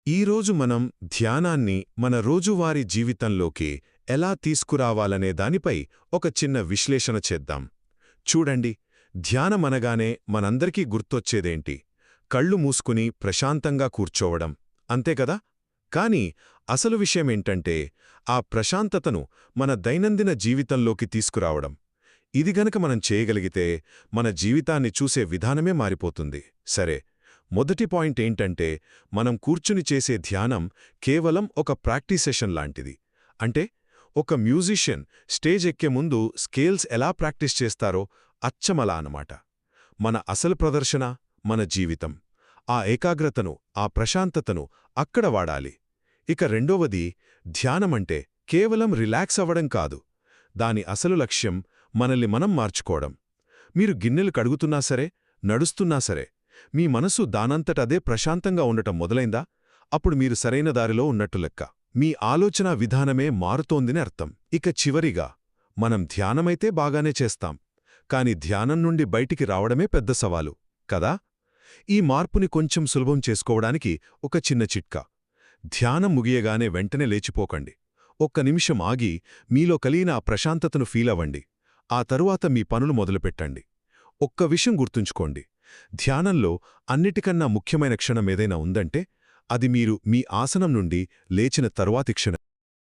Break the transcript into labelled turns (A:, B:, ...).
A: ఈరోజు మనం ధ్యానాన్ని మన రోజువారీ జీవితంలోకి ఎలా తీసుకురావాలనే దానిపై ఒక చిన్న విశ్లేషణ చేద్దాం. చూడండి, ధ్యానమనగానే మనందరికీ గుర్తొచ్చేదేంటి? కళ్ళు మూసుకుని ప్రశాంతంగా కూర్చోవడం, అంతేకదా? కాని అసలు విషయమేంటంటే, ఆ ప్రశాంతతను మన దైనందిన జీవితంలోకి తీసుకురావడం. ఇది గనక మనం చేయగలిగితే మన జీవితాన్ని చూసే విధానమే మారిపోతుంది. సరే, మొదటి పాయింట్ ఏంటంటే, మనం కూర్చుని చేసే ధ్యానం కేవలం ఒక ప్రాక్టీస్ సెషన్ లాంటిది. అంటే ఒక మ్యూజిషియన్ స్టేజ్ ఎక్కే ముందు స్కేల్స్ ఎలా ప్రాక్టీస్ చేస్తారో అచ్చమలా అన్నమాట. మన అసలు ప్రదర్శన మన జీవితం. ఆ ఏకాగ్రతను, ఆ ప్రశాంతతను అక్కడ వాడాలి. ఇక రెండవది, ధ్యానమంటే కేవలం రిలాక్స్ అవ్వడం కాదు. దాని అసలు లక్ష్యం మనల్ని మనం మార్చుకోవడం. మీరు గిన్నెలు కడుగుతున్నా సరే, నడుస్తున్నా సరే, మీ మనసు దానంతటదే ప్రశాంతంగా ఉండటం మొదలైందా? అప్పుడు మీరు సరైన దారిలో ఉన్నట్టు లెక్క. మీ ఆలోచనా విధానమే మారుతోందని అర్థం. ఇక చివరిగా, మనం ధ్యానమైతే బాగానే చేస్తాం, కాని ధ్యానం నుండి బయటికి రావడమే పెద్ద సవాలు కదా? ఈ మార్పుని కొంచెం సులభం చేసుకోవడానికి ఒక చిన్న చిట్కా. ధ్యానం ముగియగానే వెంటనే లేచిపోకండి. ఒక్క నిమిషం ఆగి మీలో కలిగిన ఆ ప్రశాంతతను ఫీలవ్వండి. ఆ తరువాత మీ పనులు మొదలుపెట్టండి. ఒక్క విషయం గుర్తుంచుకోండి, ధ్యానంలో అన్నిటికన్నా ముఖ్యమైన క్షణం ఏదైనా ఉందంటే అది మీరు మీ ఆసనం నుండి లేచిన తరువాతి క్షణం.